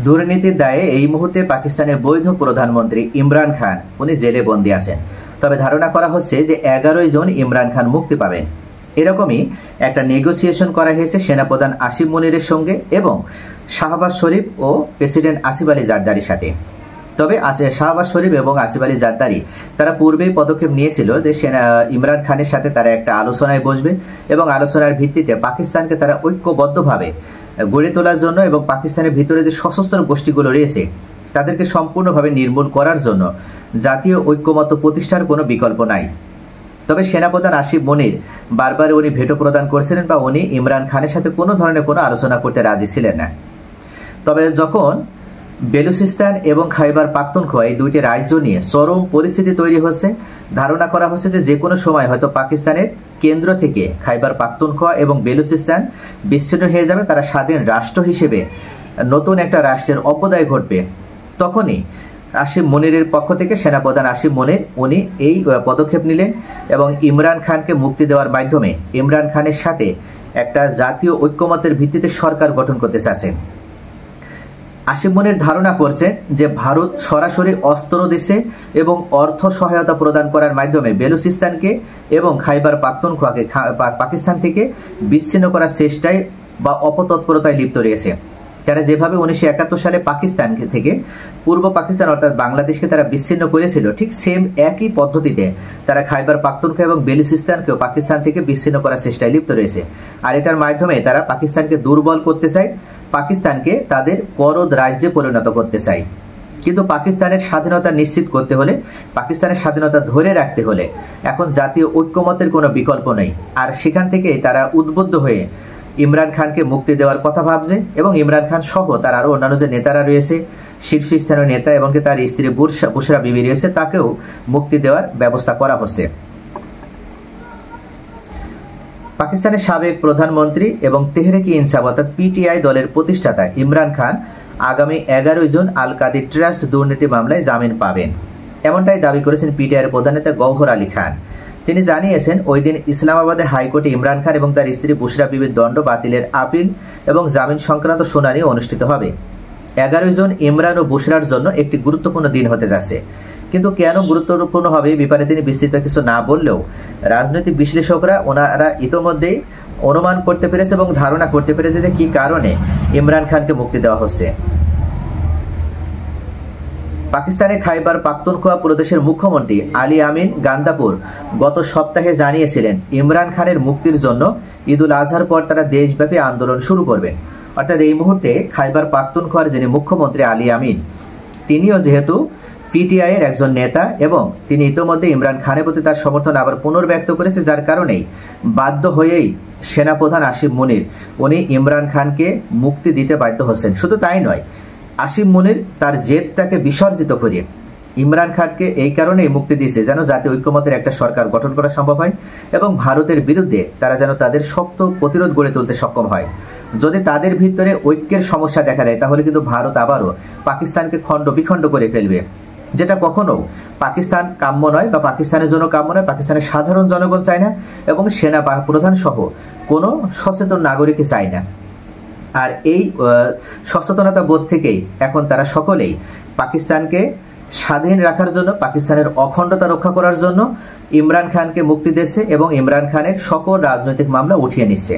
দুর্নীতির দায়ে এই মুহূর্তে পাকিস্তানের বৈধ প্রধানমন্ত্রী ইমরান খান উনি জেলে বন্দী আছেন। তবে ধারণা করা হচ্ছে যে 11 জন ইমরান খান মুক্তি পাবেন। এরকমই একটা নেগোসিয়েশন করা হয়েছে সেনাপ্রধান আসিফ মনিরের সঙ্গে এবং শাহবাজ শরীফ ও প্রেসিডেন্ট আসিফ আলী জারদারির সাথে। তবে শাহবাজ শরীফ এবং আসিফ আলী জারদারি তারা পূর্বেই পদক্ষেপ নিয়েছিল যে ইমরান খানের সাথে তারা একটা আলোচনায় বসবে এবং আলোচনার ভিত্তিতে পাকিস্তানকে তারা ঐক্যবদ্ধভাবে গড়ে তোলার জন্য এবং পাকিস্তানের ভিতরে যে সশস্ত্র গোষ্ঠীগুলো রয়েছে তাদেরকে সম্পূর্ণভাবে নির্মূল করার জন্য জাতীয় ঐক্যমত্য প্রতিষ্ঠার কোনো বিকল্প নাই। তবে সেনাপ্রধান আসিফ মনির বারবার উনি ভেটো প্রদান করছিলেন বা উনি ইমরান খানের সাথে কোনো ধরনের কোনো আলোচনা করতে রাজি ছিলেন না। তবে যখন বেলুচিস্তান এবং খাইবার পাখতুনখোয়া এই দুইটি রাজ্য নিয়ে চরম পরিস্থিতি তৈরি হচ্ছে, ধারণা করা হচ্ছে যে কোনো সময় হয়তো পাকিস্তানের কেন্দ্র থেকে খাইবার পাখতুনখোয়া এবং বেলুচিস্তান বিচ্ছিন্ন হয়ে যাবে, তারা স্বাধীন রাষ্ট্র হিসেবে নতুন একটা রাষ্ট্রের অভ্যুদয় ঘটবে। তখনই আসিফ মনিরের পক্ষ থেকে সেনাপ্রধান আসিফ মনির উনি এই পদক্ষেপ নিলেন এবং ইমরান খানকে মুক্তি দেওয়ার মাধ্যমে ইমরান খানের সাথে একটা জাতীয় ঐক্যমত্যের ভিত্তিতে সরকার গঠন করতে চাচ্ছেন। আসিফ মনির ধারণা করছে যে ভারত সরাসরি অস্ত্র দিচ্ছে এবং অর্থ সহায়তা প্রদান করার মাধ্যমে বেলুচিস্তানকে এবং খাইবার পাখতুনখোয়াকে পাকিস্তান থেকে বিচ্ছিন্ন করার চেষ্টায় বা অপতৎপরতায় লিপ্ত রয়েছে। তারা যেভাবে 1971 সালে পাকিস্তান থেকে পূর্ব পাকিস্তান অর্থাৎ বাংলাদেশকে তারা বিচ্ছিন্ন করেছিল, ঠিক সেম একই পদ্ধতিতে তারা খাইবার পাখতুনখোয়া এবং বেলুচিস্তানকেও পাকিস্তান থেকে বিচ্ছিন্ন করার চেষ্টায় লিপ্ত রয়েছে। আর এটার মাধ্যমে তারা পাকিস্তানকে দুর্বল করতে চায়, পাকিস্তানকে তাদের করদ রাজ্যে পরিণত করতে চায়। কিন্তু পাকিস্তানের স্বাধীনতা নিশ্চিত করতে হলে, পাকিস্তানের স্বাধীনতা ধরে রাখতে হলে এখন জাতীয় ঐক্যমত্যের কোনো বিকল্প নেই। আর সেখান থেকে তারা উদ্বুদ্ধ হয়ে ইমরান খানকে মুক্তি দেওয়ার কথা ভাবছে এবং ইমরান খান সহ তার আরও অন্যান্য যে নেতারা রয়েছে, শীর্ষস্থানীয় নেতা এবং তার স্ত্রী বুশরা বিবি রয়েছে, তাকেও মুক্তি দেওয়ার ব্যবস্থা করা হচ্ছে। পাকিস্তানের সাবেক প্রধানমন্ত্রী এবং তেহরিক ইনসাফ অর্থাৎ পিটিআই দলের প্রতিষ্ঠাতা ইমরান খান আগামী 11 জুন আল কাদির ট্রাস্ট দুর্নীতি মামলায় জামিন পাবেন, এমনটাই দাবি করেছেন পিটিআইয়ের প্রধান নেতা গওহর আলী খান। তিনি জানিয়েছেন ওই দিন ইসলামাবাদের হাইকোর্টে ইমরান খান এবং তার স্ত্রী বুশরা বিবির দণ্ড বাতিলের আপিল এবং জামিন সংক্রান্ত শুনানি অনুষ্ঠিত হবে। 11 জুন ইমরান ও বুশরার জন্য একটি গুরুত্বপূর্ণ দিন হতে যাচ্ছে। কিন্তু কেন গুরুত্বপূর্ণ হবে এই ব্যাপারে তিনি বিস্তৃত কিছু না বললেও রাজনৈতিক বিশ্লেষকরা ওনারা ইতোমধ্যেই অনুমান করতে পেরেছে এবং ধারণা করতে পেরেছে যে কি কারণে ইমরান খানকে মুক্তি দেওয়া হচ্ছে। পাকিস্তানের খাইবার পাখতুনখোয়া প্রদেশের মুখ্যমন্ত্রী আলী আমিন গান্দাপুর গত সপ্তাহে জানিয়েছিলেন ইমরান খানের মুক্তির জন্য ঈদুল আজহার পর তারা দেশব্যাপী আন্দোলন শুরু করবেন। অর্থাৎ এই মুহূর্তে খাইবার পাখতুনখোয়ার যিনি মুখ্যমন্ত্রী আলী আমিন, তিনিও যেহেতু পিটিআই এর একজন নেতা এবং তিনি ইতোমধ্যে ইমরান খানের প্রতি তার সমর্থন আবার পুনর্ব্যক্ত করেছে, যার কারণেই বাধ্য হয়েই সেনাপ্রধান আসিফ মনির উনি ইমরান খানকে মুক্তি দিতে বাধ্য হচ্ছেন। শুধু তাই নয়, আসিফ মনির তার জেদটাকে বিসর্জিত করে ইমরান খানকে এই কারণেই মুক্তি দিয়েছে যেন জাতীয় ঐক্যমত্যের একটা সরকার গঠন করা সম্ভব হয় এবং ভারতের বিরুদ্ধে তারা যেন তাদের শক্ত প্রতিরোধ গড়ে তুলতে সক্ষম হয়। যদি তাদের ভিতরে ঐক্যের সমস্যা দেখা দেয় তাহলে কিন্তু ভারত আবারও পাকিস্তানকে খণ্ড বিখণ্ড করে ফেলবে, যেটা কখনো পাকিস্তান কাম্য নয় বা পাকিস্তানের জন্য কাম্য নয়, পাকিস্তানের সাধারণ জনগণ চায় না এবং সেনা প্রধান সহ কোনো সচেতন নাগরিকই চায় না। আর এই সচেতনতা বোধ থেকেই এখন তারা সকলেই পাকিস্তানকে স্বাধীন রাখার জন্য, পাকিস্তানের অখণ্ডতা রক্ষা করার জন্য ইমরান খানকে মুক্তি দিচ্ছে এবং ইমরান খানের সকল রাজনৈতিক মামলা উঠিয়ে নিচ্ছে।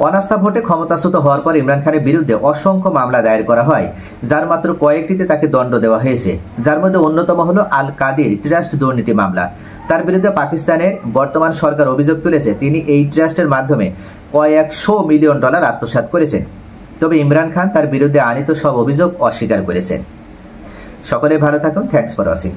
অনাস্থা ভোটে ক্ষমতাচ্যুত হওয়ার পর ইমরান খানের বিরুদ্ধে অসংখ্য মামলা দায়ের করা হয়, যার মাত্র কয়েকটিতে তাকে দণ্ড দেওয়া হয়েছে, যার মধ্যে অন্যতম হলো আল কাদির ট্রাস্ট দুর্নীতি মামলা। তার বিরুদ্ধে পাকিস্তানের বর্তমান সরকার অভিযোগ তুলেছে তিনি এই ট্রাস্টের মাধ্যমে $100 মিলিয়ন আত্মসাৎ করেছেন। তবে ইমরান খান তার বিরুদ্ধে আনিত সব অভিযোগ অস্বীকার করেছেন। সকলে ভালো থাকুন। Thanks for watching.